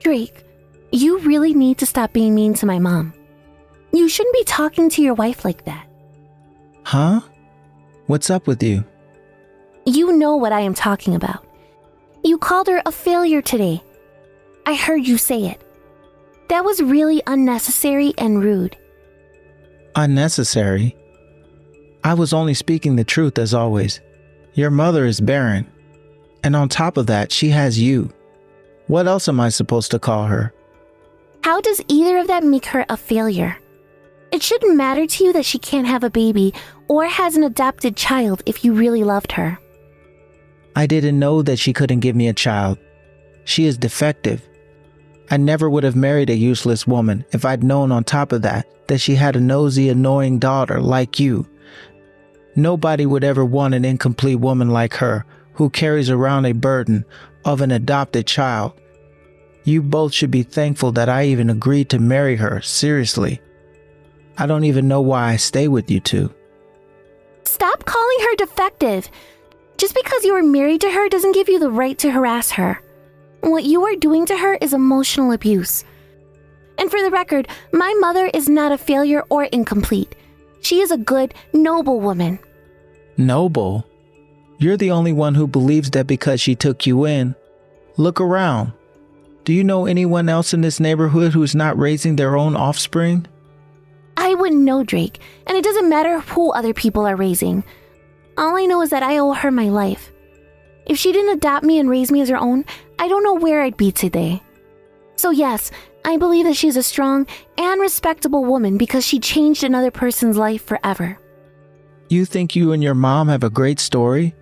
Drake, you really need to stop being mean to my mom. You shouldn't be talking to your wife like that. Huh? What's up with you? You know what I am talking about. You called her a failure today. I heard you say it. That was really unnecessary and rude. Unnecessary? I was only speaking the truth as always. Your mother is barren. And on top of that, she has you. What else am I supposed to call her? How does either of that make her a failure? It shouldn't matter to you that she can't have a baby or has an adopted child if you really loved her. I didn't know that she couldn't give me a child. She is defective. I never would have married a useless woman if I'd known on top of that she had a nosy, annoying daughter like you. Nobody would ever want an incomplete woman like her who carries around a burden of an adopted child. You both should be thankful that I even agreed to marry her, seriously. I don't even know why I stay with you two. Stop calling her defective. Just because you are married to her doesn't give you the right to harass her. What you are doing to her is emotional abuse. And for the record, my mother is not a failure or incomplete. She is a good, noble woman. Noble? You're the only one who believes that because she took you in. Look around. Do you know anyone else in this neighborhood who's not raising their own offspring? I wouldn't know, Drake, and it doesn't matter who other people are raising. All I know is that I owe her my life. If she didn't adopt me and raise me as her own, I don't know where I'd be today. So yes, I believe that she's a strong and respectable woman because she changed another person's life forever. You think you and your mom have a great story?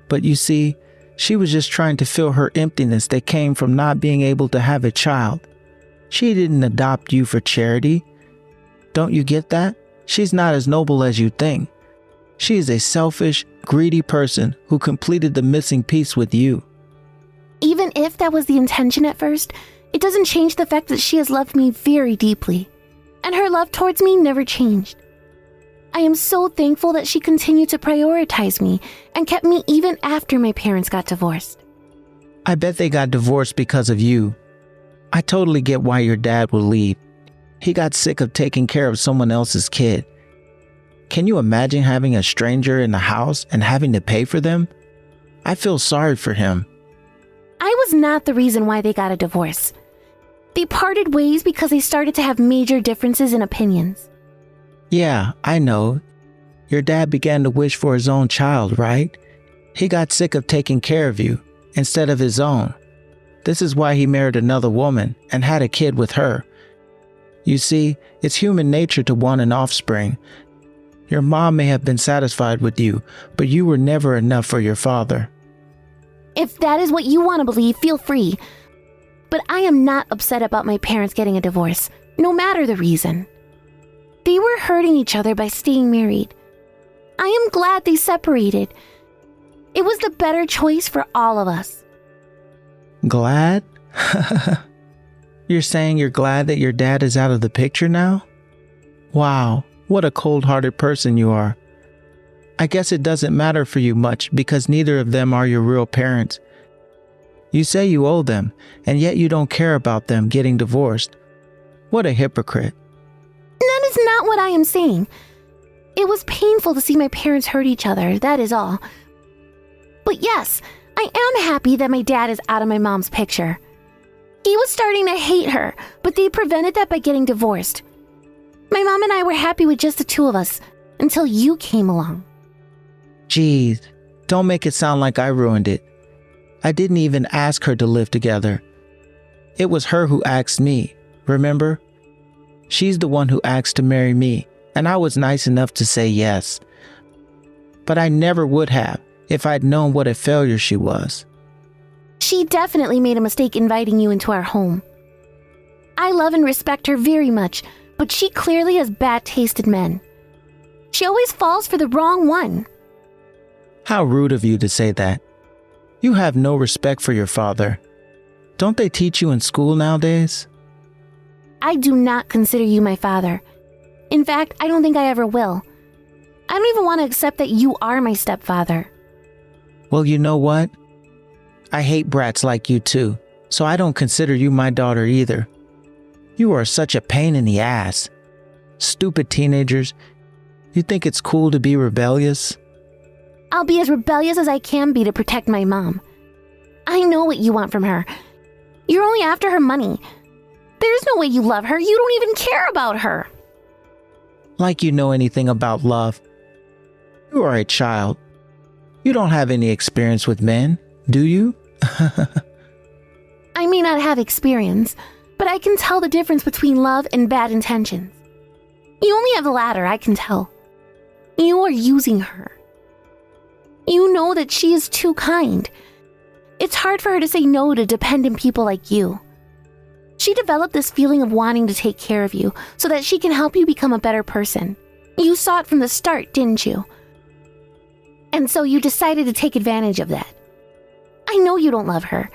But you see, she was just trying to fill her emptiness that came from not being able to have a child. She didn't adopt you for charity. Don't you get that? She's not as noble as you think. She is a selfish, greedy person who completed the missing piece with you. Even if that was the intention at first, it doesn't change the fact that she has loved me very deeply, and her love towards me never changed. I am so thankful that she continued to prioritize me and kept me even after my parents got divorced. I bet they got divorced because of you. I totally get why your dad will leave. He got sick of taking care of someone else's kid. Can you imagine having a stranger in the house and having to pay for them? I feel sorry for him. I was not the reason why they got a divorce. They parted ways because they started to have major differences in opinions. Yeah, I know. Your dad began to wish for his own child, right? He got sick of taking care of you instead of his own. This is why he married another woman and had a kid with her. You see, it's human nature to want an offspring. Your mom may have been satisfied with you, but you were never enough for your father. If that is what you want to believe, feel free. But I am not upset about my parents getting a divorce, no matter the reason. They were hurting each other by staying married. I am glad they separated. It was the better choice for all of us. Glad? You're saying you're glad that your dad is out of the picture now? Wow, what a cold-hearted person you are. I guess it doesn't matter for you much because neither of them are your real parents. You say you owe them, and yet you don't care about them getting divorced. What a hypocrite. That is not what I am saying. It was painful to see my parents hurt each other, that is all. But yes, I am happy that my dad is out of my mom's picture. He was starting to hate her, but they prevented that by getting divorced. My mom and I were happy with just the two of us, until you came along. Geez, don't make it sound like I ruined it. I didn't even ask her to live together. It was her who asked me, remember? She's the one who asked to marry me, and I was nice enough to say yes. But I never would have if I'd known what a failure she was. She definitely made a mistake inviting you into our home. I love and respect her very much, but she clearly has bad taste in men. She always falls for the wrong one. How rude of you to say that. You have no respect for your father. Don't they teach you in school nowadays? I do not consider you my father. In fact, I don't think I ever will. I don't even want to accept that you are my stepfather. Well, you know what? I hate brats like you too. So I don't consider you my daughter either. You are such a pain in the ass. Stupid teenagers. You think it's cool to be rebellious? I'll be as rebellious as I can be to protect my mom. I know what you want from her. You're only after her money. There's no way you love her. You don't even care about her. Like you know anything about love. You are a child. You don't have any experience with men, do you? I may not have experience, but I can tell the difference between love and bad intentions. You only have the latter, I can tell. You are using her. You know that she is too kind. It's hard for her to say no to dependent people like you. She developed this feeling of wanting to take care of you so that she can help you become a better person. You saw it from the start, didn't you? And so you decided to take advantage of that. I know you don't love her.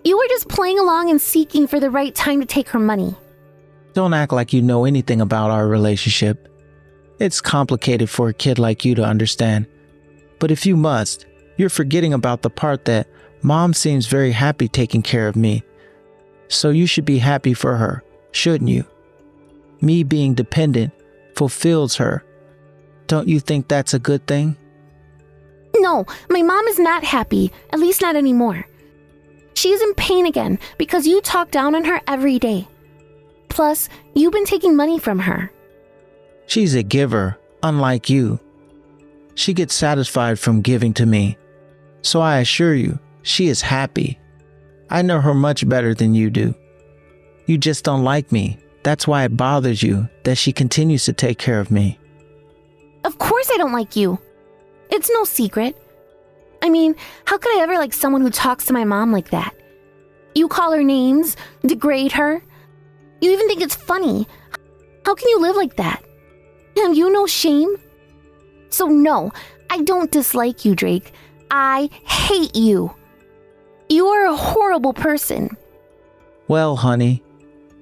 You were just playing along and seeking for the right time to take her money. Don't act like you know anything about our relationship. It's complicated for a kid like you to understand. But if you must, you're forgetting about the part that Mom seems very happy taking care of me. So you should be happy for her, shouldn't you? Me being dependent fulfills her. Don't you think that's a good thing? No, my mom is not happy, at least not anymore. She is in pain again because you talk down on her every day. Plus, you've been taking money from her. She's a giver, unlike you. She gets satisfied from giving to me. So I assure you, she is happy. I know her much better than you do. You just don't like me. That's why it bothers you that she continues to take care of me. Of course I don't like you. It's no secret. I mean, how could I ever like someone who talks to my mom like that? You call her names, degrade her. You even think it's funny. How can you live like that? Have you no shame? So no, I don't dislike you, Drake. I hate you. You are a horrible person. Well, honey,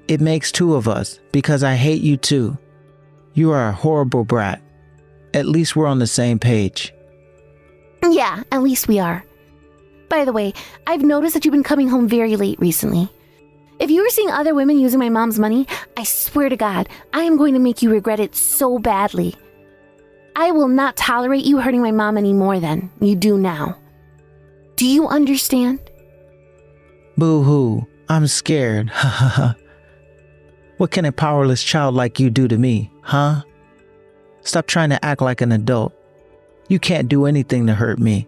it makes two of us because I hate you too. You are a horrible brat. At least we're on the same page. Yeah, at least we are. By the way, I've noticed that you've been coming home very late recently. If you were seeing other women using my mom's money, I swear to God, I am going to make you regret it so badly. I will not tolerate you hurting my mom any more than you do now. Do you understand? Boo-hoo, I'm scared. Ha ha ha. What can a powerless child like you do to me, huh? Stop trying to act like an adult. You can't do anything to hurt me.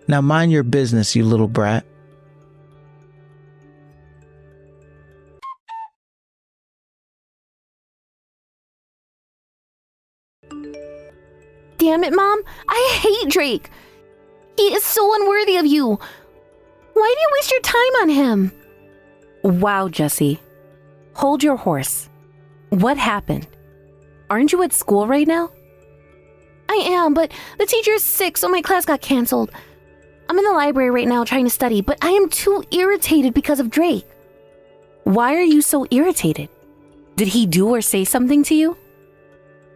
Now mind your business, you little brat. Damn it, Mom. I hate Drake. He is so unworthy of you. Why do you waste your time on him? Wow, Jessie. Hold your horse. What happened? Aren't you at school right now? I am, but the teacher is sick, so my class got canceled. I'm in the library right now trying to study, but I am too irritated because of Drake. Why are you so irritated? Did he do or say something to you?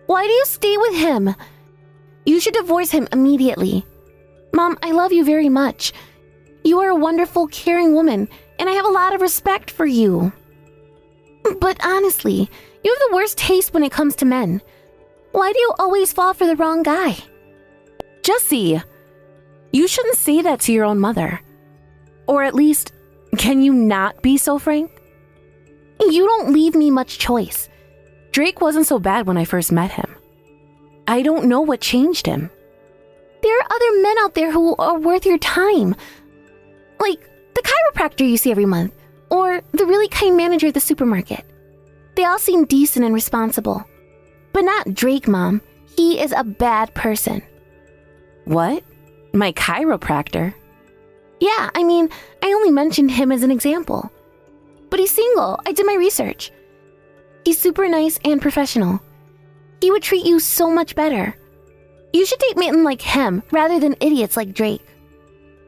Why do you stay with him? You should divorce him immediately. Mom, I love you very much. You are a wonderful, caring woman, and I have a lot of respect for you. But honestly, you have the worst taste when it comes to men. Why do you always fall for the wrong guy? Jessie, you shouldn't say that to your own mother. Or at least, can you not be so frank? You don't leave me much choice. Drake wasn't so bad when I first met him. I don't know what changed him. There are other men out there who are worth your time. Like the chiropractor you see every month, or the really kind manager at the supermarket. They all seem decent and responsible. But not Drake, Mom. He is a bad person. What? My chiropractor? Yeah, I mean, I only mentioned him as an example. But he's single. I did my research. He's super nice and professional. He would treat you so much better. You should date men like him rather than idiots like Drake.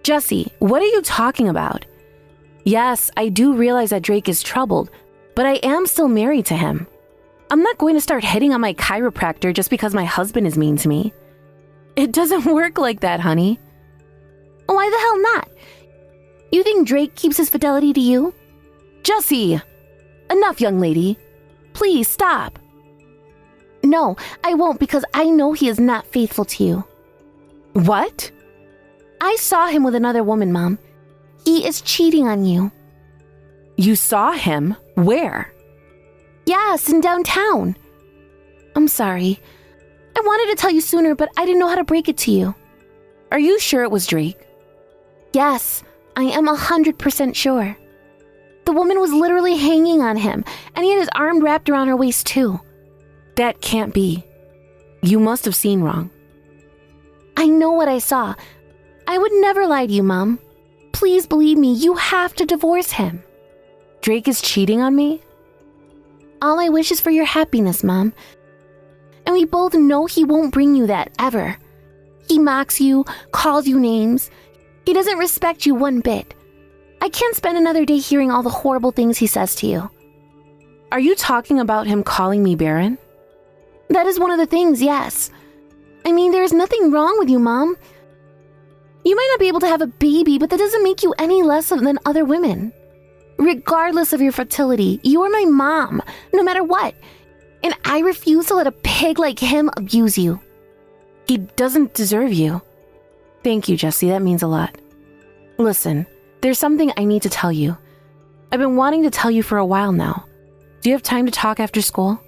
Jessie, what are you talking about? Yes, I do realize that Drake is troubled, but I am still married to him. I'm not going to start hitting on my chiropractor just because my husband is mean to me. It doesn't work like that, honey. Why the hell not? You think Drake keeps his fidelity to you? Jessie! Enough, young lady. Please stop. No, I won't because I know he is not faithful to you. What? I saw him with another woman, Mom. He is cheating on you. You saw him? Where? Yes, in downtown. I'm sorry. I wanted to tell you sooner, but I didn't know how to break it to you. Are you sure it was Drake? Yes, I am 100% sure. The woman was literally hanging on him, and he had his arm wrapped around her waist too. That can't be. You must have seen wrong. I know what I saw. I would never lie to you, Mom. Please believe me, you have to divorce him. Drake is cheating on me? All I wish is for your happiness, Mom. And we both know he won't bring you that, ever. He mocks you, calls you names. He doesn't respect you one bit. I can't spend another day hearing all the horrible things he says to you. Are you talking about him calling me barren? That is one of the things, yes. I mean, there is nothing wrong with you, Mom. You might not be able to have a baby, but that doesn't make you any less than other women. Regardless of your fertility, you are my mom, no matter what. And I refuse to let a pig like him abuse you. He doesn't deserve you. Thank you, Jessie. That means a lot. Listen, there's something I need to tell you. I've been wanting to tell you for a while now. Do you have time to talk after school?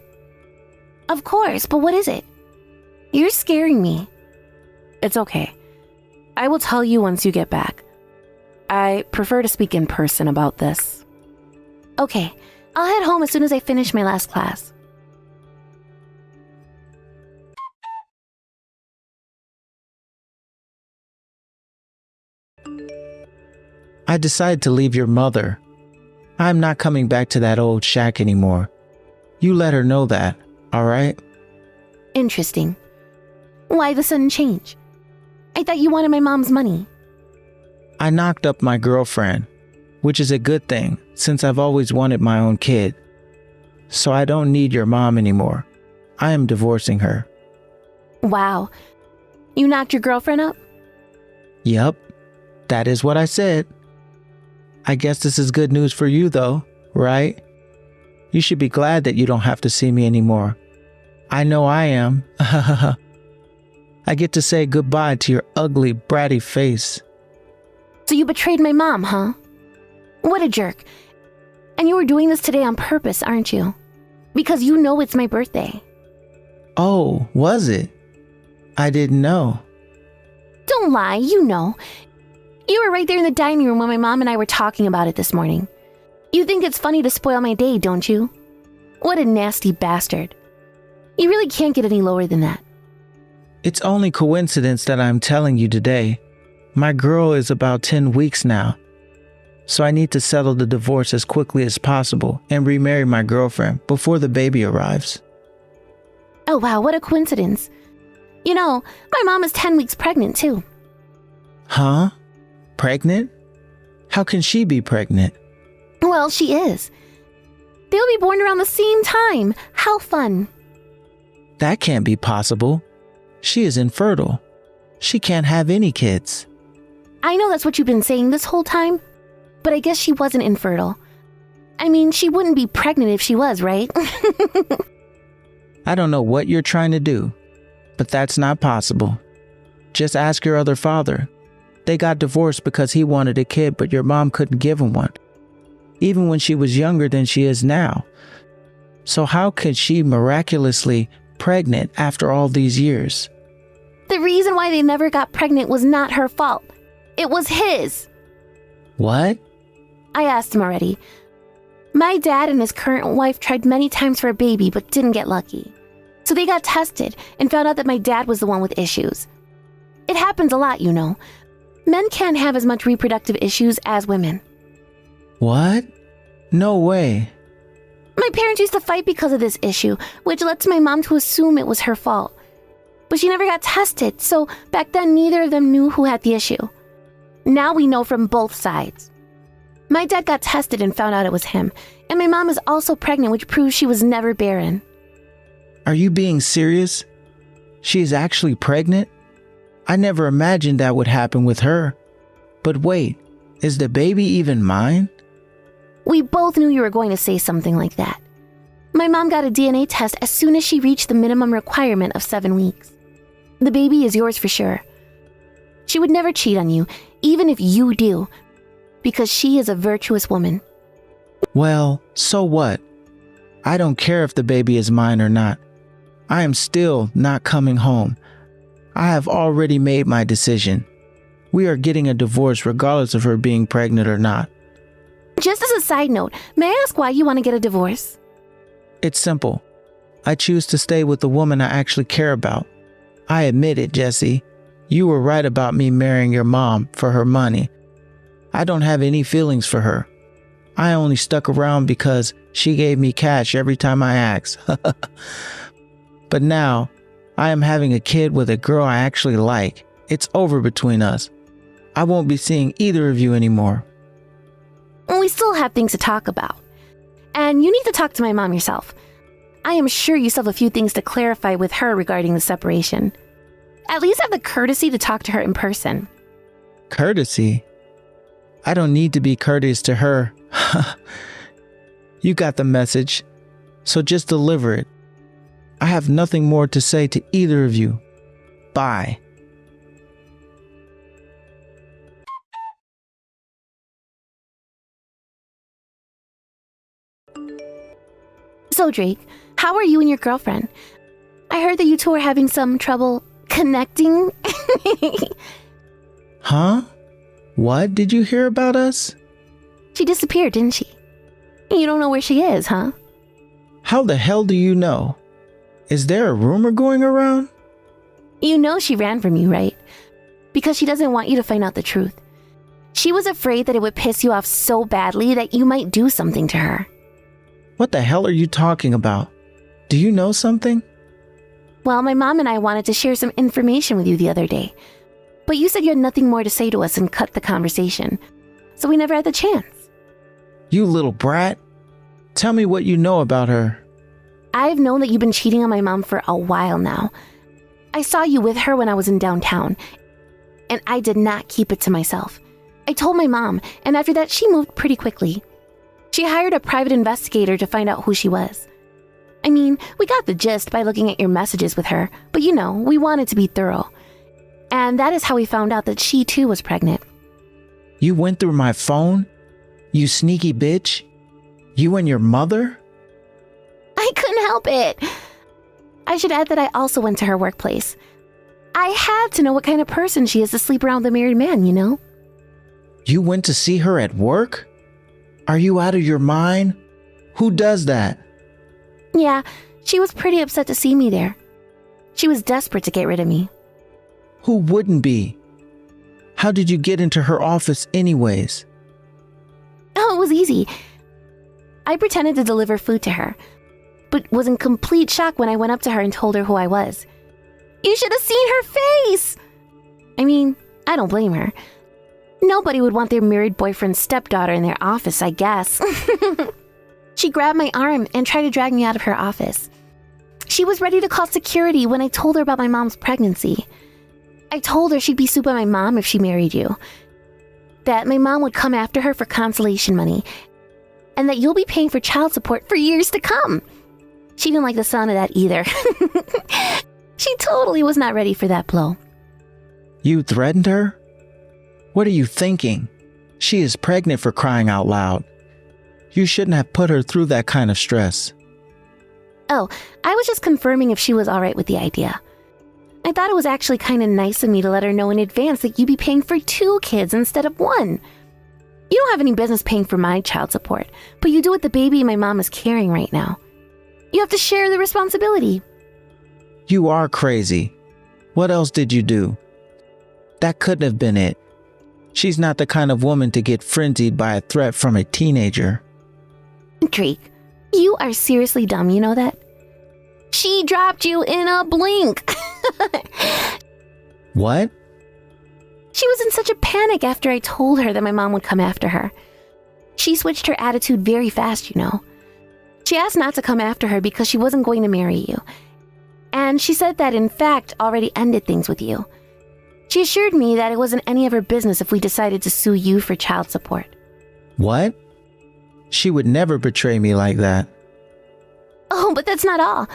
Of course, but what is it? You're scaring me. It's okay. I will tell you once you get back. I prefer to speak in person about this. Okay, I'll head home as soon as I finish my last class. I decided to leave your mother. I'm not coming back to that old shack anymore. You let her know that, all right? Interesting. Why the sudden change? I thought you wanted my mom's money. I knocked up my girlfriend, which is a good thing since I've always wanted my own kid. So I don't need your mom anymore. I am divorcing her. Wow. You knocked your girlfriend up? Yup, that is what I said. I guess this is good news for you though, right? You should be glad that you don't have to see me anymore. I know I am. I get to say goodbye to your ugly, bratty face. So you betrayed my mom, huh? What a jerk. And you were doing this today on purpose, aren't you? Because you know it's my birthday. Oh, was it? I didn't know. Don't lie, you know. You were right there in the dining room when my mom and I were talking about it this morning. You think it's funny to spoil my day, don't you? What a nasty bastard. You really can't get any lower than that. It's only coincidence that I'm telling you today. My girl is about 10 weeks now. So I need to settle the divorce as quickly as possible and remarry my girlfriend before the baby arrives. Oh wow, what a coincidence. You know, my mom is 10 weeks pregnant too. Huh? Pregnant? How can she be pregnant? Well, she is. They'll be born around the same time. How fun. That can't be possible. She is infertile. She can't have any kids. I know that's what you've been saying this whole time, but I guess she wasn't infertile. I mean, she wouldn't be pregnant if she was, right? I don't know what you're trying to do, but that's not possible. Just ask your other father. They got divorced because he wanted a kid, but your mom couldn't give him one, even when she was younger than she is now. So how could she miraculously pregnant after all these years? The reason why they never got pregnant was not her fault. It was his. What? I asked him already. My dad and his current wife tried many times for a baby but didn't get lucky. So they got tested and found out that my dad was the one with issues. It happens a lot, you know. Men can't have as much reproductive issues as women. What? No way. My parents used to fight because of this issue, which led to my mom to assume it was her fault. But she never got tested, so back then neither of them knew who had the issue. Now we know from both sides. My dad got tested and found out it was him, and my mom is also pregnant, which proves she was never barren. Are you being serious? She is actually pregnant? I never imagined that would happen with her. But wait, Is the baby even mine? We both knew you were going to say something like that. My mom got a DNA test as soon as she reached the minimum requirement of 7 weeks. The baby is yours for sure. She would never cheat on you, even if you do, because she is a virtuous woman. Well, so what? I don't care if the baby is mine or not. I am still not coming home. I have already made my decision. We are getting a divorce regardless of her being pregnant or not. Just as a side note, may I ask why you want to get a divorce? It's simple. I choose to stay with the woman I actually care about. I admit it, Jesse. You were right about me marrying your mom for her money. I don't have any feelings for her. I only stuck around because she gave me cash every time I asked. But now, I am having a kid with a girl I actually like. It's over between us. I won't be seeing either of you anymore. We still have things to talk about. And you need to talk to my mom yourself. I am sure you still have a few things to clarify with her regarding the separation. At least have the courtesy to talk to her in person. Courtesy? I don't need to be courteous to her. You got the message, so just deliver it. I have nothing more to say to either of you. Bye. So, Drake, how are you and your girlfriend? I heard that you two are having some trouble connecting. Huh? What did you hear about us? She disappeared, didn't she? You don't know where she is, huh? How the hell do you know? Is there a rumor going around? You know she ran from you, right? Because she doesn't want you to find out the truth. She was afraid that it would piss you off so badly that you might do something to her. What the hell are you talking about? Do you know something? Well, my mom and I wanted to share some information with you the other day. But you said you had nothing more to say to us and cut the conversation. So we never had the chance. You little brat. Tell me what you know about her. I've known that you've been cheating on my mom for a while now. I saw you with her when I was in downtown, and I did not keep it to myself. I told my mom, and after that she moved pretty quickly. She hired a private investigator to find out who she was. I mean, we got the gist by looking at your messages with her, but you know, we wanted to be thorough. And that is how we found out that she too was pregnant. You went through my phone? You sneaky bitch? You and your mother? I couldn't help it. I should add that I also went to her workplace. I had to know what kind of person she is to sleep around with a married man, you know? You went to see her at work? Are you out of your mind? Who does that? Yeah, she was pretty upset to see me there. She was desperate to get rid of me. Who wouldn't be? How did you get into her office anyways? Oh, it was easy. I pretended to deliver food to her, but was in complete shock when I went up to her and told her who I was. You should have seen her face! I mean, I don't blame her. Nobody would want their married boyfriend's stepdaughter in their office, I guess. She grabbed my arm and tried to drag me out of her office. She was ready to call security when I told her about my mom's pregnancy. I told her she'd be sued by my mom if she married you. That my mom would come after her for consolation money. And that you'll be paying for child support for years to come. She didn't like the sound of that either. She totally was not ready for that blow. You threatened her? What are you thinking? She is pregnant, for crying out loud. You shouldn't have put her through that kind of stress. Oh, I was just confirming if she was alright with the idea. I thought it was actually kind of nice of me to let her know in advance that you'd be paying for 2 kids instead of 1. You don't have any business paying for my child support, but you do with the baby my mom is carrying right now. You have to share the responsibility. You are crazy. What else did you do? That couldn't have been it. She's not the kind of woman to get frenzied by a threat from a teenager. Drake, you are seriously dumb, you know that? She dropped you in a blink. What? She was in such a panic after I told her that my mom would come after her. She switched her attitude very fast, you know. She asked not to come after her because she wasn't going to marry you. And she said that, in fact, already ended things with you. She assured me that it wasn't any of her business if we decided to sue you for child support. What? She would never betray me like that. Oh, but that's not all.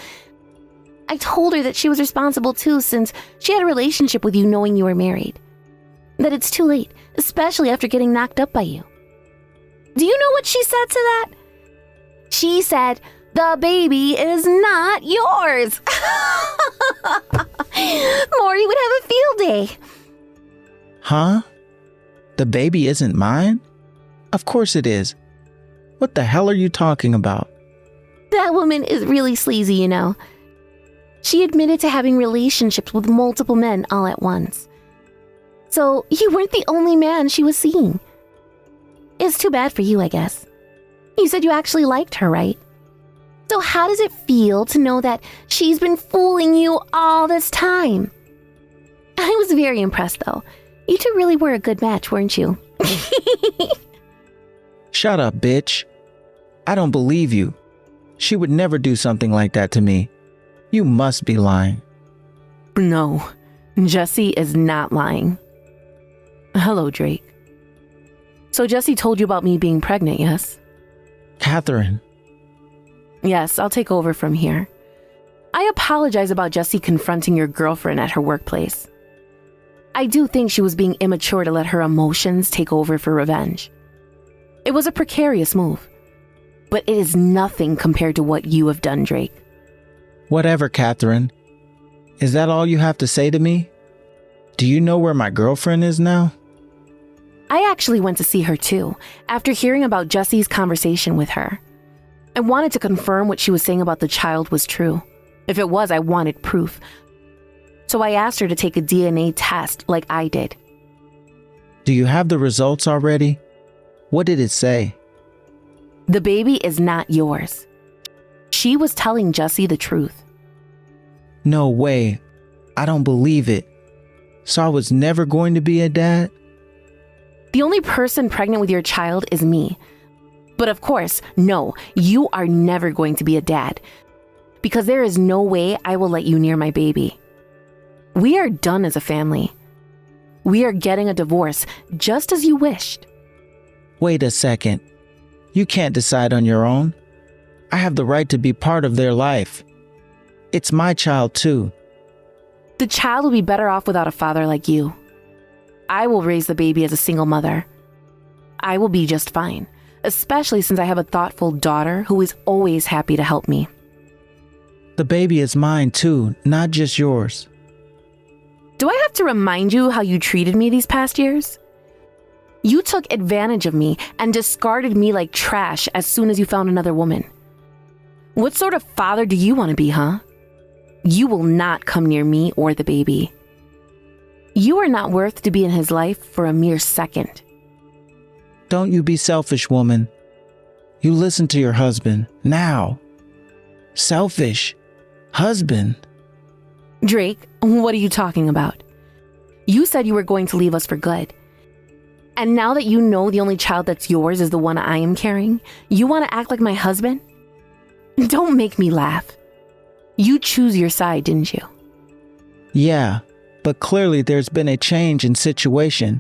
I told her that she was responsible too, since she had a relationship with you knowing you were married. That it's too late, especially after getting knocked up by you. Do you know what she said to that? She said, "The baby is not yours." Maury would have a field day. Huh? The baby isn't mine? Of course it is. What the hell are you talking about? That woman is really sleazy, you know. She admitted to having relationships with multiple men all at once. So you weren't the only man she was seeing. It's too bad for you, I guess. You said you actually liked her, right? So how does it feel to know that she's been fooling you all this time? I was very impressed, though. You two really were a good match, weren't you? Shut up, bitch. I don't believe you. She would never do something like that to me. You must be lying. No, Jesse is not lying. Hello, Drake. So Jesse told you about me being pregnant, yes? Catherine. Yes, I'll take over from here. I apologize about Jesse confronting your girlfriend at her workplace. I do think she was being immature to let her emotions take over for revenge. It was a precarious move, but it is nothing compared to what you have done, Drake. Whatever, Catherine. Is that all you have to say to me? Do you know where my girlfriend is now? I actually went to see her too, after hearing about Jesse's conversation with her. I wanted to confirm what she was saying about the child was true. If it was, I wanted proof. So I asked her to take a DNA test like I did. Do you have the results already? What did it say? The baby is not yours. She was telling Jesse the truth. No way. I don't believe it. So I was never going to be a dad? The only person pregnant with your child is me. But of course, no, you are never going to be a dad. Because there is no way I will let you near my baby. We are done as a family. We are getting a divorce, just as you wished. Wait a second. You can't decide on your own. I have the right to be part of their life. It's my child too. The child will be better off without a father like you. I will raise the baby as a single mother. I will be just fine, especially since I have a thoughtful daughter who is always happy to help me. The baby is mine too, not just yours. Do I have to remind you how you treated me these past years? You took advantage of me and discarded me like trash as soon as you found another woman. What sort of father do you want to be, huh? You will not come near me or the baby. You are not worth to be in his life for a mere second. Don't you be selfish, woman. You listen to your husband, now. Selfish. Husband. Drake, what are you talking about? You said you were going to leave us for good. And now that you know the only child that's yours is the one I am carrying, you want to act like my husband? Don't make me laugh. You choose your side, didn't you? Yeah, but clearly there's been a change in situation.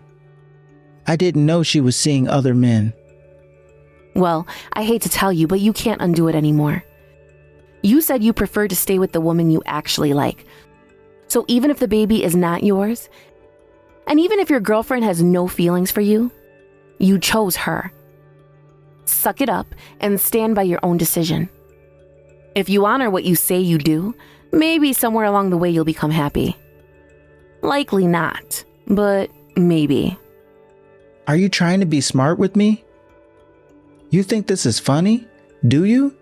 I didn't know she was seeing other men. Well, I hate to tell you, but you can't undo it anymore. You said you prefer to stay with the woman you actually like. So even if the baby is not yours, and even if your girlfriend has no feelings for you, you chose her. Suck it up and stand by your own decision. If you honor what you say you do, maybe somewhere along the way you'll become happy. Likely not, but maybe. Are you trying to be smart with me? You think this is funny? Do you?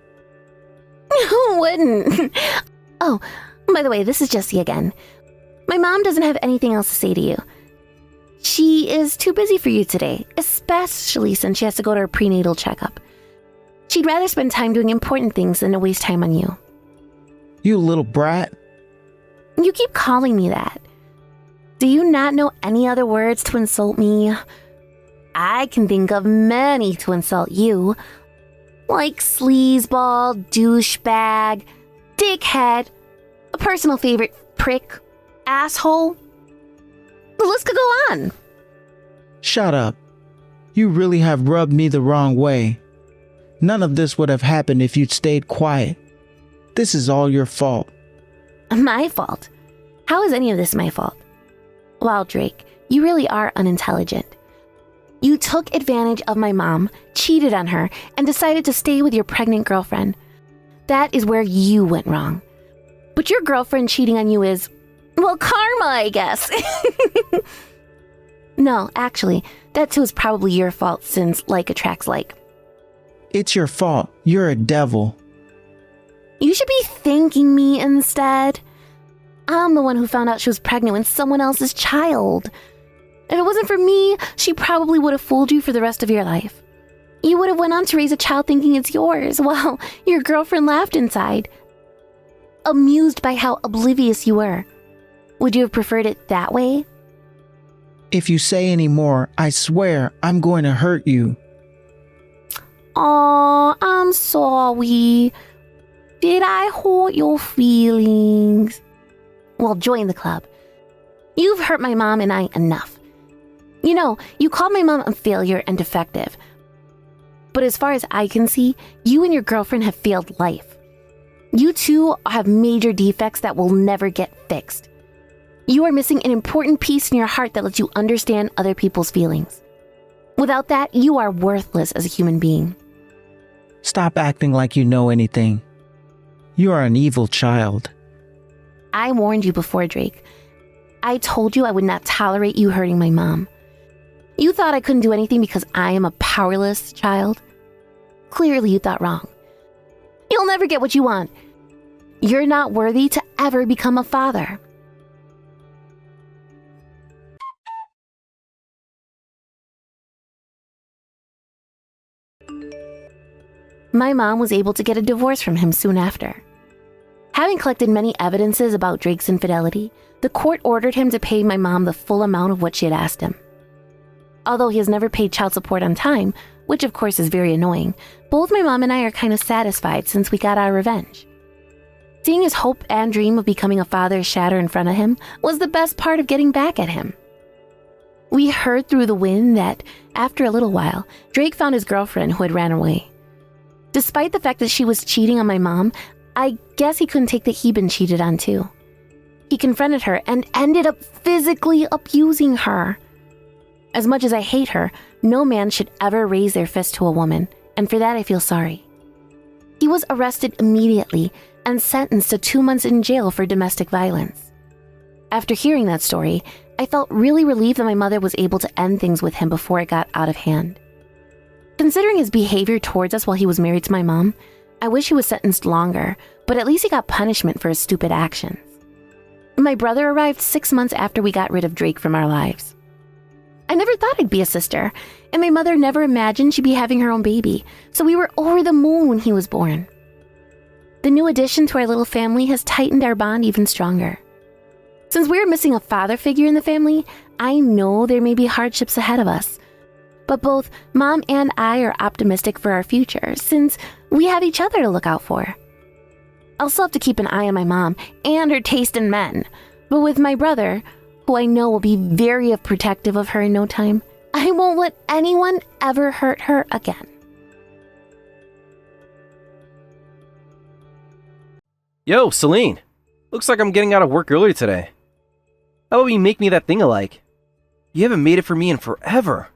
Who wouldn't? Oh, by the way, this is Jessie again. My mom doesn't have anything else to say to you. She is too busy for you today, especially since she has to go to her prenatal checkup. She'd rather spend time doing important things than to waste time on you. You little brat. You keep calling me that. Do you not know any other words to insult me? I can think of many to insult you. Like sleazeball, douchebag, dickhead, a personal favorite, prick, asshole. The list could go on. Shut up. You really have rubbed me the wrong way. None of this would have happened if you'd stayed quiet. This is all your fault. My fault? How is any of this my fault? Wow, Drake, you really are unintelligent. You took advantage of my mom, cheated on her, and decided to stay with your pregnant girlfriend. That is where you went wrong. But your girlfriend cheating on you is, well, karma, I guess. No, actually, that too is probably your fault since like attracts like. It's your fault. You're a devil. You should be thanking me instead. I'm the one who found out she was pregnant with someone else's child. If it wasn't for me, she probably would have fooled you for the rest of your life. You would have went on to raise a child thinking it's yours, while your girlfriend laughed inside, amused by how oblivious you were. Would you have preferred it that way? If you say any more, I swear I'm going to hurt you. Aw, I'm sorry. Did I hurt your feelings? Well, join the club. You've hurt my mom and I enough. You know, you called my mom a failure and defective. But as far as I can see, you and your girlfriend have failed life. You two have major defects that will never get fixed. You are missing an important piece in your heart that lets you understand other people's feelings. Without that, you are worthless as a human being. Stop acting like you know anything. You are an evil child. I warned you before, Drake. I told you I would not tolerate you hurting my mom. You thought I couldn't do anything because I am a powerless child? Clearly you thought wrong. You'll never get what you want. You're not worthy to ever become a father. My mom was able to get a divorce from him soon after. Having collected many evidences about Drake's infidelity, the court ordered him to pay my mom the full amount of what she had asked him. Although he has never paid child support on time, which of course is very annoying, both my mom and I are kind of satisfied since we got our revenge. Seeing his hope and dream of becoming a father shatter in front of him was the best part of getting back at him. We heard through the wind that, after a little while, Drake found his girlfriend who had ran away. Despite the fact that she was cheating on my mom, I guess he couldn't take that he'd been cheated on too. He confronted her and ended up physically abusing her. As much as I hate her, no man should ever raise their fist to a woman, and for that I feel sorry. He was arrested immediately and sentenced to 2 months in jail for domestic violence. After hearing that story, I felt really relieved that my mother was able to end things with him before it got out of hand. Considering his behavior towards us while he was married to my mom, I wish he was sentenced longer, but at least he got punishment for his stupid actions. My brother arrived 6 months after we got rid of Drake from our lives. I never thought I'd be a sister, and my mother never imagined she'd be having her own baby, so we were over the moon when he was born. The new addition to our little family has tightened our bond even stronger. Since we're missing a father figure in the family, I know there may be hardships ahead of us. But both Mom and I are optimistic for our future, since we have each other to look out for. I'll still have to keep an eye on my mom and her taste in men, but with my brother, who I know will be very protective of her in no time, I won't let anyone ever hurt her again. Yo, Celine. Looks like I'm getting out of work early today. How about you make me that thing I like? You haven't made it for me in forever.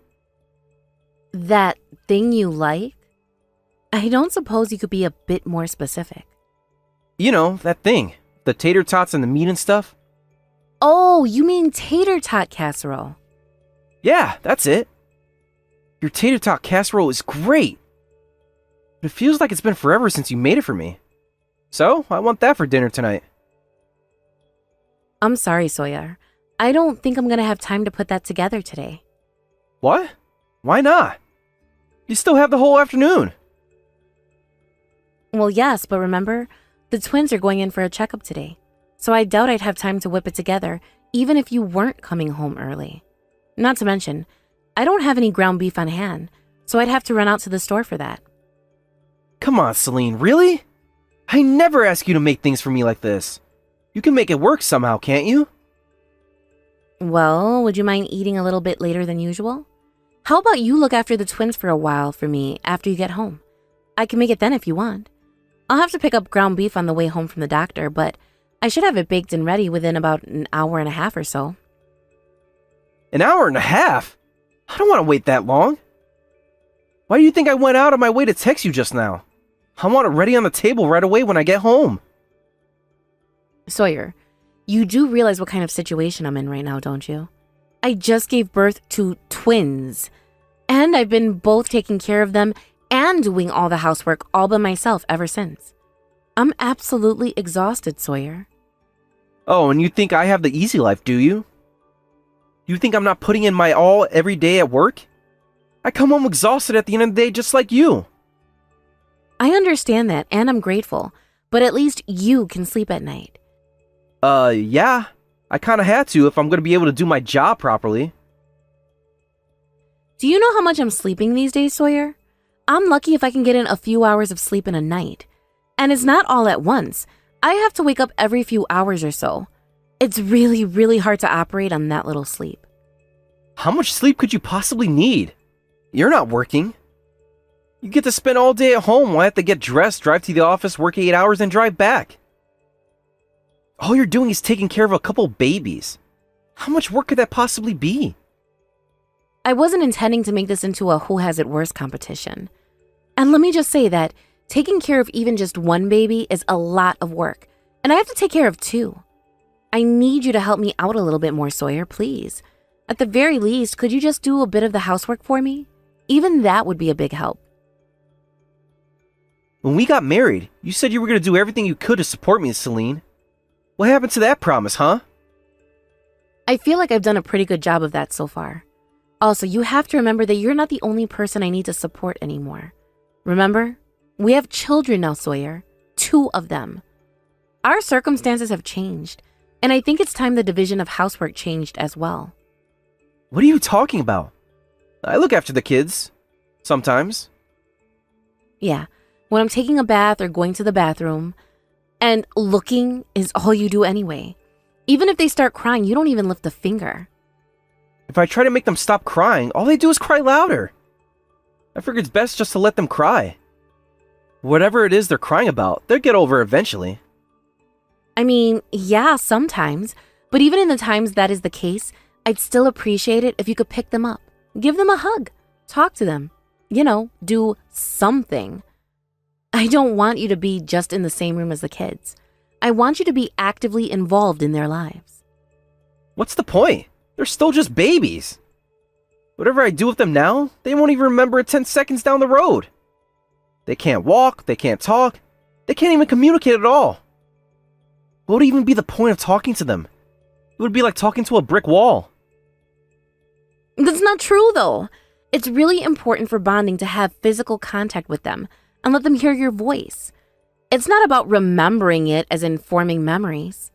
That thing you like? I don't suppose you could be a bit more specific. You know, that thing. The tater tots and the meat and stuff. Oh, you mean tater tot casserole. Yeah, that's it. Your tater tot casserole is great. But it feels like it's been forever since you made it for me. So, I want that for dinner tonight. I'm sorry, Sawyer. I don't think I'm gonna have time to put that together today. What? Why not? You still have the whole afternoon. Well, yes, but remember, the twins are going in for a checkup today. So I doubt I'd have time to whip it together, even if you weren't coming home early. Not to mention, I don't have any ground beef on hand, so I'd have to run out to the store for that. Come on, Celine, really? I never ask you to make things for me like this. You can make it work somehow, can't you? Well, would you mind eating a little bit later than usual? How about you look after the twins for a while for me after you get home? I can make it then if you want. I'll have to pick up ground beef on the way home from the doctor, but I should have it baked and ready within about an hour and a half or so. An hour and a half? I don't want to wait that long. Why do you think I went out of my way to text you just now? I want it ready on the table right away when I get home. Sawyer, you do realize what kind of situation I'm in right now, don't you? I just gave birth to twins, and I've been both taking care of them and doing all the housework all by myself ever since. I'm absolutely exhausted, Sawyer. Oh, and you think I have the easy life, do you? You think I'm not putting in my all every day at work? I come home exhausted at the end of the day just like you. I understand that, and I'm grateful, but at least you can sleep at night. Yeah. I kinda had to if I'm gonna be able to do my job properly. Do you know how much I'm sleeping these days, Sawyer? I'm lucky if I can get in a few hours of sleep in a night. And it's not all at once. I have to wake up every few hours or so. It's really, really hard to operate on that little sleep. How much sleep could you possibly need? You're not working. You get to spend all day at home while I have to get dressed, drive to the office, work 8 hours, and drive back. All you're doing is taking care of a couple babies. How much work could that possibly be? I wasn't intending to make this into a who has it worse competition. And let me just say that taking care of even just one baby is a lot of work, and I have to take care of two. I need you to help me out a little bit more, Sawyer, please. At the very least, could you just do a bit of the housework for me? Even that would be a big help. When we got married, you said you were going to do everything you could to support me, Celine. What happened to that promise, huh? I feel like I've done a pretty good job of that so far. Also, you have to remember that you're not the only person I need to support anymore. Remember? We have children now, Sawyer. 2 of them. Our circumstances have changed, and I think it's time the division of housework changed as well. What are you talking about? I look after the kids. Sometimes. Yeah, when I'm taking a bath or going to the bathroom, and looking is all you do anyway. Even if they start crying, you don't even lift a finger. If I try to make them stop crying, all they do is cry louder. I figure it's best just to let them cry. Whatever it is they're crying about, they'll get over eventually. I mean, yeah, sometimes. But even in the times that is the case, I'd still appreciate it if you could pick them up, give them a hug, talk to them. You know, do something. I don't want you to be just in the same room as the kids. I want you to be actively involved in their lives. What's the point? They're still just babies. Whatever I do with them now, they won't even remember it 10 seconds down the road. They can't walk, they can't talk, they can't even communicate at all. What would even be the point of talking to them? It would be like talking to a brick wall. That's not true, though. It's really important for bonding to have physical contact with them and let them hear your voice. It's not about remembering it as in forming memories.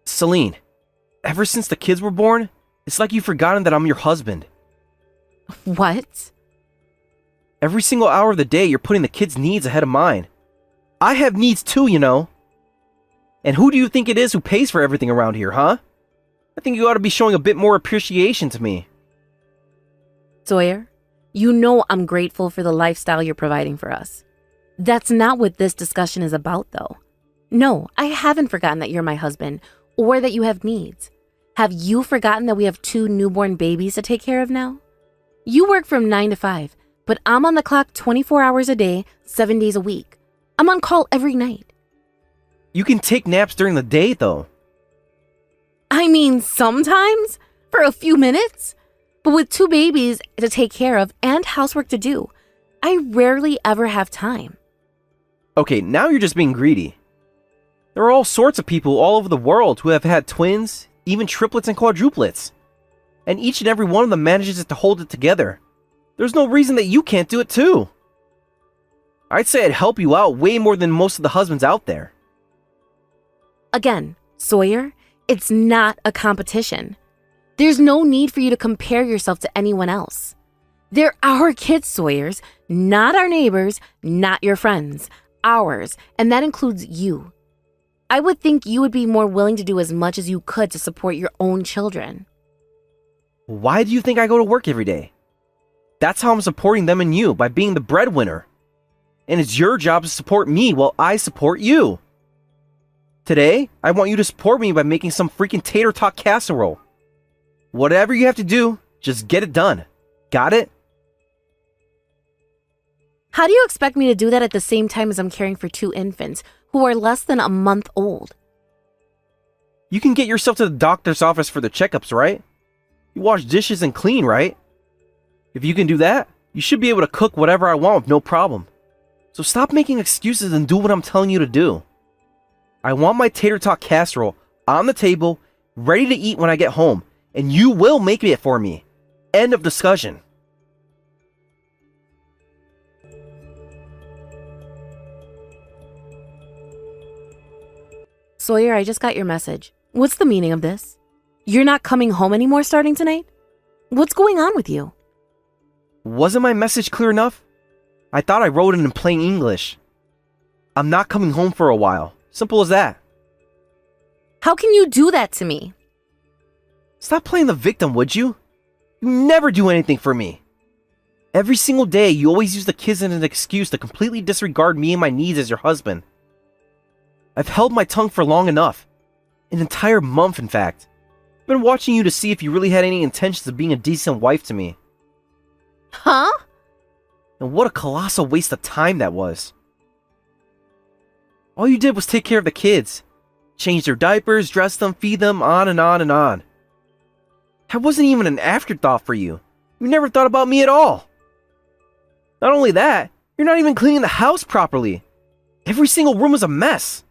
Celine, ever since the kids were born, it's like you've forgotten that I'm your husband. What? Every single hour of the day, you're putting the kids' needs ahead of mine. I have needs too, you know. And who do you think it is who pays for everything around here, huh? I think you ought to be showing a bit more appreciation to me. Sawyer, you know I'm grateful for the lifestyle you're providing for us. That's not what this discussion is about, though. No, I haven't forgotten that you're my husband or that you have needs. Have you forgotten that we have 2 newborn babies to take care of now? You work from 9 to 5, but I'm on the clock 24 hours a day, 7 days a week. I'm on call every night. You can take naps during the day, though. I mean, sometimes, for a few minutes. But with 2 babies to take care of and housework to do, I rarely ever have time. Okay, now you're just being greedy. There are all sorts of people all over the world who have had twins, even triplets and quadruplets. And each and every one of them manages to hold it together. There's no reason that you can't do it too. I'd say I'd help you out way more than most of the husbands out there. Again, Sawyer, it's not a competition. There's no need for you to compare yourself to anyone else. They're our kids, Sawyers, not our neighbors, not your friends, ours, and that includes you. I would think you would be more willing to do as much as you could to support your own children. Why do you think I go to work every day? That's how I'm supporting them and you, by being the breadwinner. And it's your job to support me while I support you. Today, I want you to support me by making some freaking tater tot casserole. Whatever you have to do, just get it done. Got it? How do you expect me to do that at the same time as I'm caring for 2 infants who are less than a month old? You can get yourself to the doctor's office for the checkups, right? You wash dishes and clean, right? If you can do that, you should be able to cook whatever I want with no problem. So stop making excuses and do what I'm telling you to do. I want my tater tot casserole on the table, ready to eat when I get home, and you will make it for me. End of discussion. Sawyer, I just got your message. What's the meaning of this? You're not coming home anymore starting tonight? What's going on with you? Wasn't my message clear enough? I thought I wrote it in plain English. I'm not coming home for a while. Simple as that. How can you do that to me? Stop playing the victim, would you? You never do anything for me. Every single day, you always use the kids as an excuse to completely disregard me and my needs as your husband. I've held my tongue for long enough. An entire month, in fact. I've been watching you to see if you really had any intentions of being a decent wife to me. Huh? And what a colossal waste of time that was. All you did was take care of the kids. Change their diapers, dress them, feed them, on and on and on. That wasn't even an afterthought for you. You never thought about me at all. Not only that, you're not even cleaning the house properly. Every single room is a mess.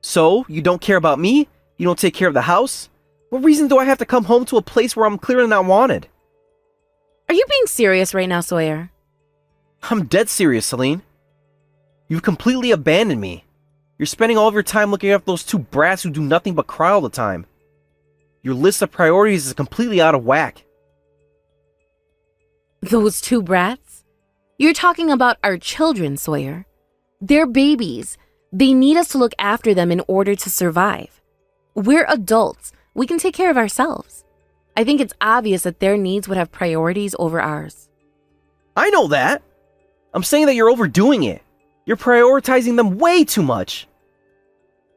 So, you don't care about me? You don't take care of the house? What reason do I have to come home to a place where I'm clearly not wanted? Are you being serious right now, Sawyer? I'm dead serious, Celine. You've completely abandoned me. You're spending all of your time looking after those 2 brats who do nothing but cry all the time. Your list of priorities is completely out of whack. Those 2 brats? You're talking about our children, Sawyer. They're babies. They need us to look after them in order to survive. We're adults. We can take care of ourselves. I think it's obvious that their needs would have priorities over ours. I know that. I'm saying that you're overdoing it. You're prioritizing them way too much.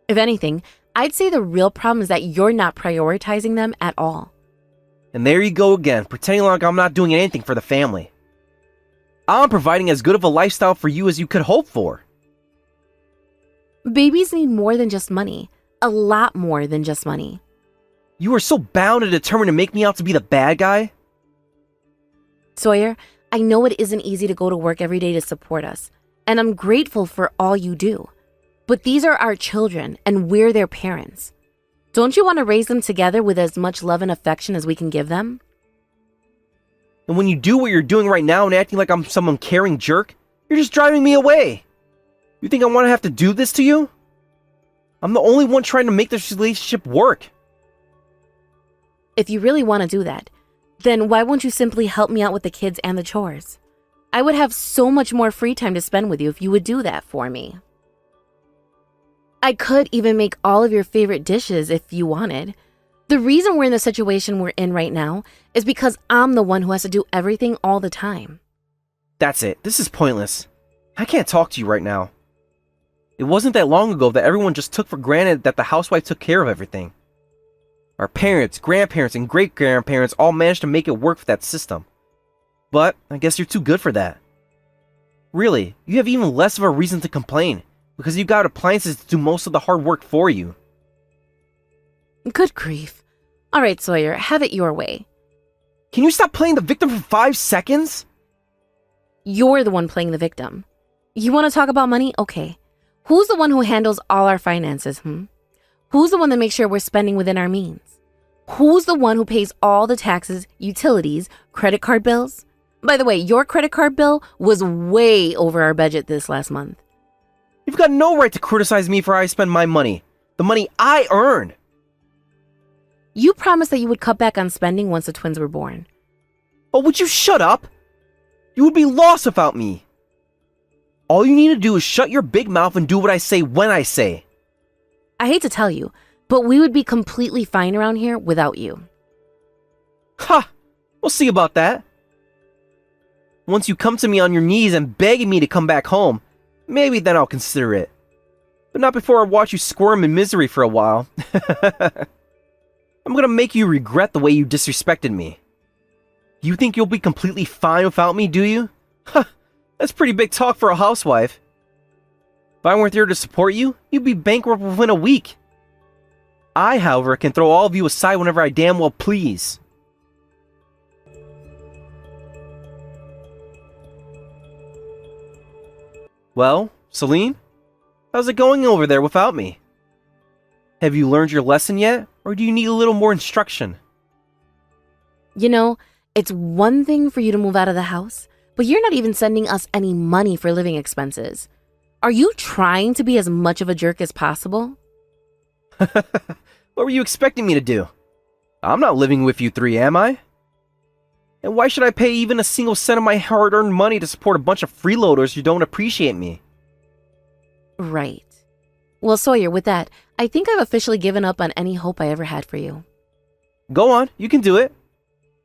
If anything, I'd say the real problem is that you're not prioritizing them at all. And there you go again, pretending like I'm not doing anything for the family. I'm providing as good of a lifestyle for you as you could hope for. Babies need more than just money. A lot more than just money. You are so bound and determined to make me out to be the bad guy? Sawyer, I know it isn't easy to go to work every day to support us, and I'm grateful for all you do. But these are our children, and we're their parents. Don't you want to raise them together with as much love and affection as we can give them? And when you do what you're doing right now and acting like I'm some uncaring jerk, you're just driving me away. You think I want to have to do this to you? I'm the only one trying to make this relationship work. If you really want to do that, then why won't you simply help me out with the kids and the chores? I would have so much more free time to spend with you if you would do that for me. I could even make all of your favorite dishes if you wanted. The reason we're in the situation we're in right now is because I'm the one who has to do everything all the time. That's it. This is pointless. I can't talk to you right now. It wasn't that long ago that everyone just took for granted that the housewife took care of everything. Our parents, grandparents, and great-grandparents all managed to make it work for that system. But I guess you're too good for that. Really, you have even less of a reason to complain, because you've got appliances to do most of the hard work for you. Good grief. All right, Sawyer, have it your way. Can you stop playing the victim for 5 seconds? You're the one playing the victim. You want to talk about money? Okay. Who's the one who handles all our finances, Who's the one that makes sure we're spending within our means? Who's the one who pays all the taxes, utilities, credit card bills? By the way, your credit card bill was way over our budget this last month. You've got no right to criticize me for how I spend my money. The money I earn. You promised that you would cut back on spending once the twins were born. Oh, would you shut up? You would be lost without me. All you need to do is shut your big mouth and do what I say when I say. I hate to tell you, but we would be completely fine around here without you. Ha! We'll see about that. Once you come to me on your knees and begging me to come back home, maybe then I'll consider it. But not before I watch you squirm in misery for a while. I'm gonna make you regret the way you disrespected me. You think you'll be completely fine without me, do you? Huh, that's pretty big talk for a housewife. If I weren't there to support you, you'd be bankrupt within a week. I, however, can throw all of you aside whenever I damn well please. Well, Celine? How's it going over there without me? Have you learned your lesson yet, or do you need a little more instruction? You know, it's one thing for you to move out of the house, but you're not even sending us any money for living expenses. Are you trying to be as much of a jerk as possible? What were you expecting me to do? I'm not living with you three, am I? And why should I pay even a single cent of my hard-earned money to support a bunch of freeloaders who don't appreciate me? Right. Well, Sawyer, with that, I think I've officially given up on any hope I ever had for you. Go on, you can do it.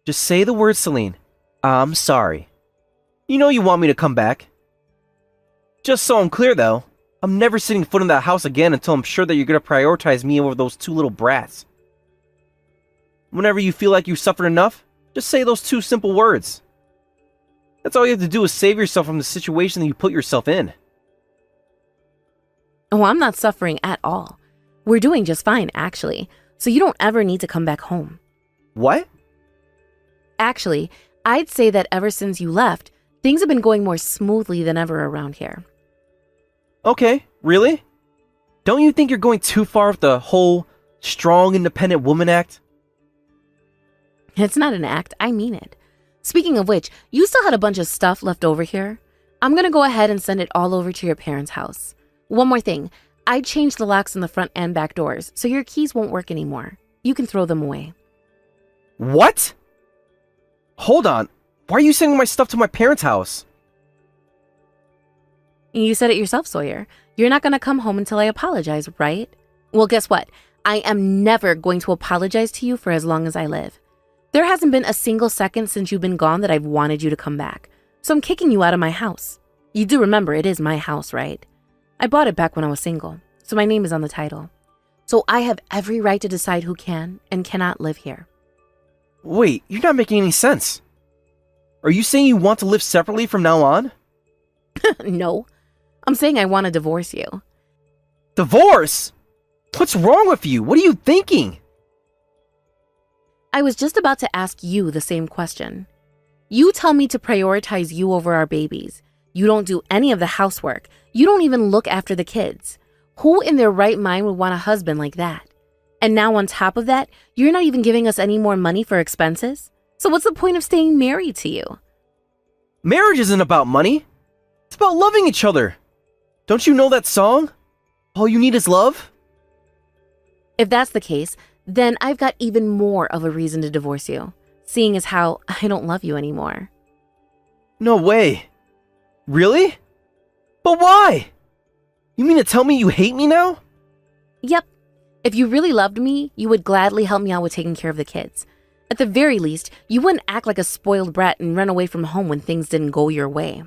Just say the word, Celine. I'm sorry. You know you want me to come back. Just so I'm clear, though, I'm never setting foot in that house again until I'm sure that you're going to prioritize me over those two little brats. Whenever you feel like you've suffered enough, just say those two simple words. That's all you have to do is save yourself from the situation that you put yourself in. Oh, I'm not suffering at all. We're doing just fine, actually, so you don't ever need to come back home. What? Actually, I'd say that ever since you left, things have been going more smoothly than ever around here. Okay, really? Don't you think you're going too far with the whole strong, independent woman act? It's not an act, I mean it. Speaking of which, you still had a bunch of stuff left over here. I'm gonna go ahead and send it all over to your parents' house. One more thing, I changed the locks in the front and back doors, so your keys won't work anymore. You can throw them away. What? Hold on. Why are you sending my stuff to my parents' house? You said it yourself, Sawyer. You're not gonna come home until I apologize, right? Well, guess what? I am never going to apologize to you for as long as I live. There hasn't been a single second since you've been gone that I've wanted you to come back. So I'm kicking you out of my house. You do remember it is my house, right? I bought it back when I was single, so my name is on the title. So I have every right to decide who can and cannot live here. Wait, you're not making any sense. Are you saying you want to live separately from now on? No, I'm saying I want to divorce you. Divorce? What's wrong with you? What are you thinking? I was just about to ask you the same question. You tell me to prioritize you over our babies. You don't do any of the housework. You don't even look after the kids. Who in their right mind would want a husband like that? And now on top of that, you're not even giving us any more money for expenses? So what's the point of staying married to you? Marriage isn't about money. It's about loving each other. Don't you know that song? All you need is love? If that's the case, then I've got even more of a reason to divorce you, seeing as how I don't love you anymore. No way. Really? But why? You mean to tell me you hate me now? Yep. If you really loved me, you would gladly help me out with taking care of the kids. At the very least, you wouldn't act like a spoiled brat and run away from home when things didn't go your way.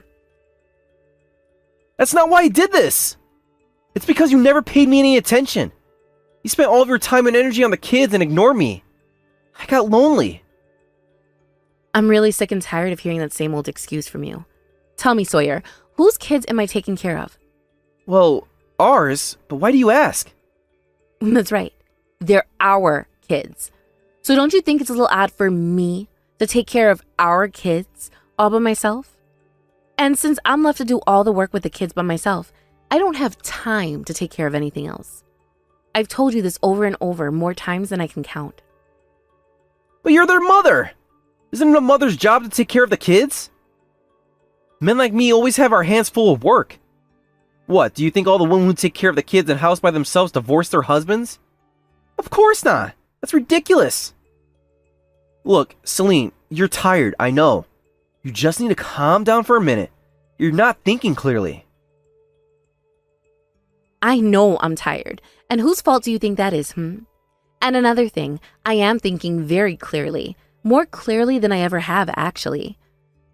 That's not why I did this. It's because you never paid me any attention. You spent all of your time and energy on the kids and ignored me. I got lonely. I'm really sick and tired of hearing that same old excuse from you. Tell me, Sawyer, whose kids am I taking care of? Well, ours, but why do you ask? That's right. They're our kids. So don't you think it's a little odd for me to take care of our kids all by myself? And since I'm left to do all the work with the kids by myself, I don't have time to take care of anything else. I've told you this over and over more times than I can count. But you're their mother. Isn't it a mother's job to take care of the kids? Men like me always have our hands full of work. What, do you think all the women who take care of the kids in the house by themselves divorce their husbands? Of course not. That's ridiculous. Look, Celine, you're tired, I know. You just need to calm down for a minute. You're not thinking clearly. I know I'm tired. And whose fault do you think that is, And another thing, I am thinking very clearly. More clearly than I ever have, actually.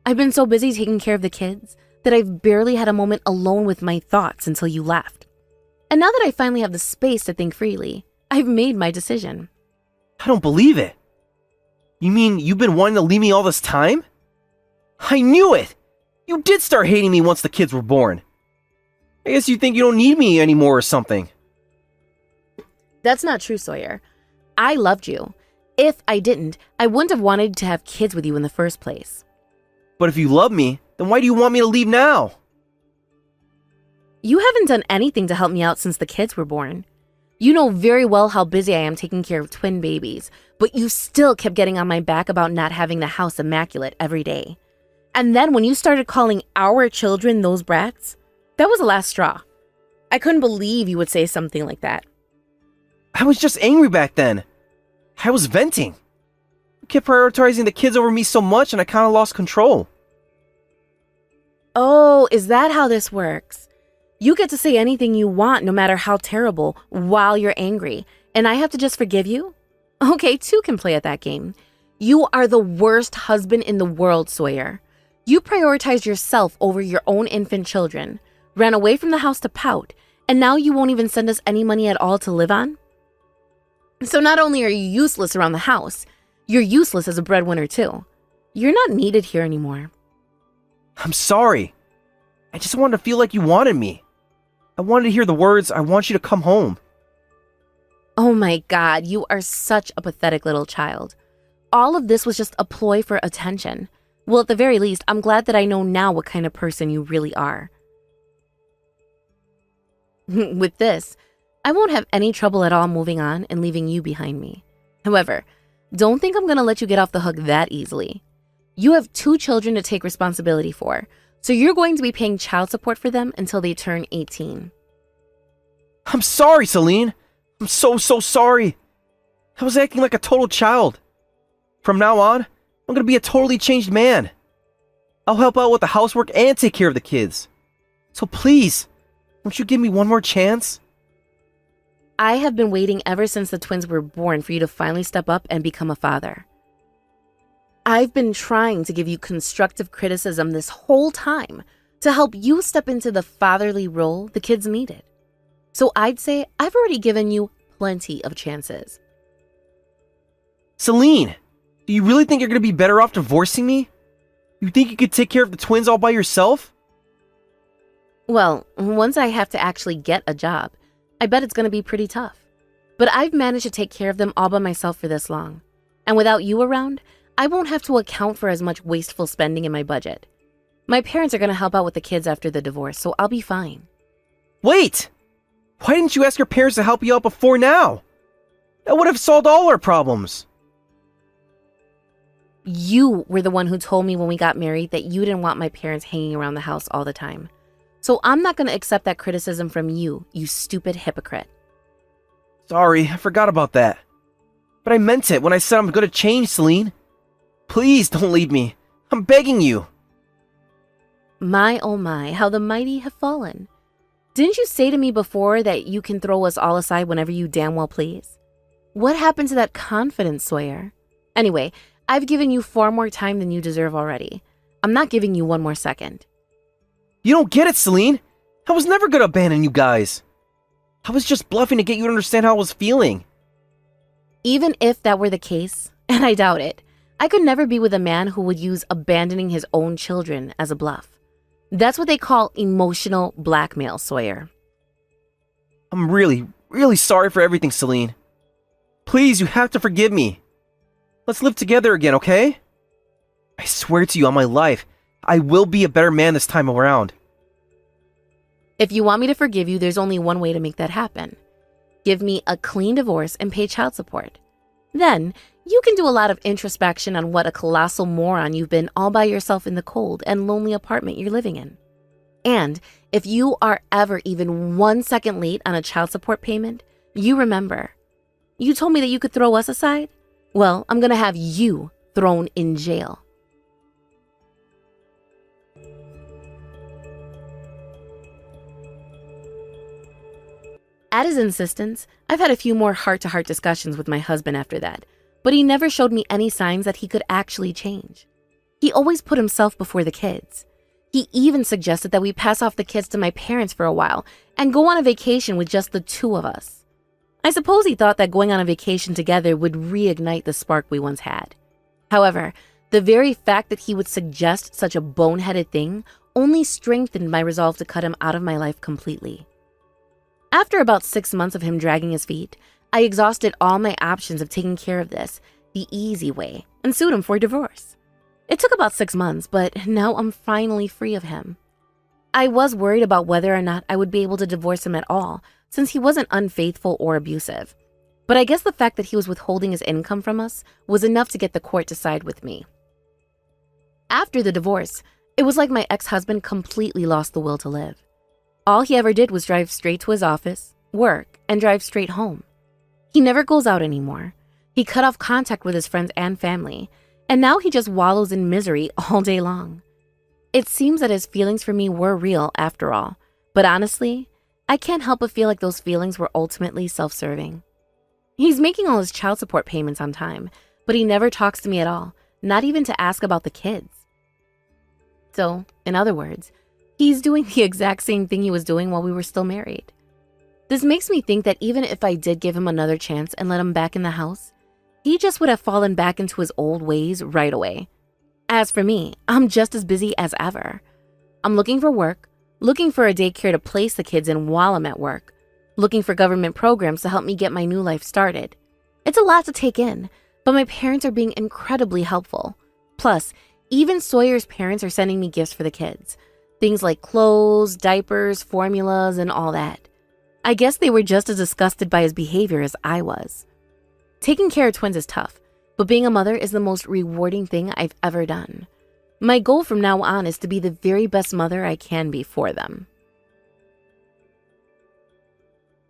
I've been so busy taking care of the kids that I've barely had a moment alone with my thoughts until you left. And now that I finally have the space to think freely, I've made my decision. I don't believe it. You mean you've been wanting to leave me all this time? I knew it! You did start hating me once the kids were born. I guess you think you don't need me anymore or something. That's not true, Sawyer. I loved you. If I didn't, I wouldn't have wanted to have kids with you in the first place. But if you love me, then why do you want me to leave now? You haven't done anything to help me out since the kids were born. You know very well how busy I am taking care of twin babies, but you still kept getting on my back about not having the house immaculate every day. And then when you started calling our children those brats, that was the last straw. I couldn't believe you would say something like that. I was just angry back then. I was venting. You kept prioritizing the kids over me so much and I kind of lost control. Oh, is that how this works? You get to say anything you want, no matter how terrible, while you're angry, and I have to just forgive you? Okay, two can play at that game. You are the worst husband in the world, Sawyer. You prioritized yourself over your own infant children, ran away from the house to pout, and now you won't even send us any money at all to live on? So not only are you useless around the house, you're useless as a breadwinner too. You're not needed here anymore. I'm sorry. I just wanted to feel like you wanted me. I wanted to hear the words, I want you to come home. Oh my God, you are such a pathetic little child. All of this was just a ploy for attention. Well, at the very least, I'm glad that I know now what kind of person you really are. With this, I won't have any trouble at all moving on and leaving you behind me. However, don't think I'm going to let you get off the hook that easily. You have 2 children to take responsibility for, so you're going to be paying child support for them until they turn 18. I'm sorry, Celine. I'm so sorry. I was acting like a total child. From now on, I'm gonna be a totally changed man. I'll help out with the housework and take care of the kids. So please, won't you give me one more chance? I have been waiting ever since the twins were born for you to finally step up and become a father. I've been trying to give you constructive criticism this whole time to help you step into the fatherly role the kids needed. So I'd say I've already given you plenty of chances. Celine, do you really think you're gonna be better off divorcing me? You think you could take care of the twins all by yourself? Well, once I have to actually get a job, I bet it's going to be pretty tough. But I've managed to take care of them all by myself for this long. And without you around, I won't have to account for as much wasteful spending in my budget. My parents are going to help out with the kids after the divorce, so I'll be fine. Wait! Why didn't you ask your parents to help you out before now? That would have solved all our problems. You were the one who told me when we got married that you didn't want my parents hanging around the house all the time. So I'm not going to accept that criticism from you, you stupid hypocrite. Sorry, I forgot about that. But I meant it when I said I'm gonna change, Celine. Please don't leave me. I'm begging you. My oh my, how the mighty have fallen. Didn't you say to me before that you can throw us all aside whenever you damn well please? What happened to that confidence, Sawyer? Anyway, I've given you far more time than you deserve already. I'm not giving you one more second. You don't get it, Celine. I was never gonna abandon you guys. I was just bluffing to get you to understand how I was feeling. Even if that were the case, and I doubt it, I could never be with a man who would use abandoning his own children as a bluff. That's what they call emotional blackmail, Sawyer. I'm really sorry for everything, Celine. Please, you have to forgive me. Let's live together again, okay? I swear to you on my life, I will be a better man this time around. If you want me to forgive you, there's only one way to make that happen. Give me a clean divorce and pay child support. Then, you can do a lot of introspection on what a colossal moron you've been all by yourself in the cold and lonely apartment you're living in. And if you are ever even 1 second late on a child support payment, you remember. You told me that you could throw us aside? Well, I'm gonna have you thrown in jail. At his insistence, I've had a few more heart-to-heart discussions with my husband after that, but he never showed me any signs that he could actually change. He always put himself before the kids. He even suggested that we pass off the kids to my parents for a while and go on a vacation with just the two of us. I suppose he thought that going on a vacation together would reignite the spark we once had. However, the very fact that he would suggest such a boneheaded thing only strengthened my resolve to cut him out of my life completely. After about 6 months of him dragging his feet, I exhausted all my options of taking care of this the easy way and sued him for divorce. It took about 6 months, but now I'm finally free of him. I was worried about whether or not I would be able to divorce him at all, since he wasn't unfaithful or abusive. But I guess the fact that he was withholding his income from us was enough to get the court to side with me. After the divorce, it was like my ex-husband completely lost the will to live. All he ever did was drive straight to his office, work, and drive straight home. He never goes out anymore. He cut off contact with his friends and family, and now he just wallows in misery all day long. It seems that his feelings for me were real after all, but honestly, I can't help but feel like those feelings were ultimately self-serving. He's making all his child support payments on time, but he never talks to me at all, not even to ask about the kids. So, in other words, he's doing the exact same thing he was doing while we were still married. This makes me think that even if I did give him another chance and let him back in the house, he just would have fallen back into his old ways right away. As for me, I'm just as busy as ever. I'm looking for work, looking for a daycare to place the kids in while I'm at work, looking for government programs to help me get my new life started. It's a lot to take in, but my parents are being incredibly helpful. Plus, even Sawyer's parents are sending me gifts for the kids. Things like clothes, diapers, formulas, and all that. I guess they were just as disgusted by his behavior as I was. Taking care of twins is tough, but being a mother is the most rewarding thing I've ever done. My goal from now on is to be the very best mother I can be for them.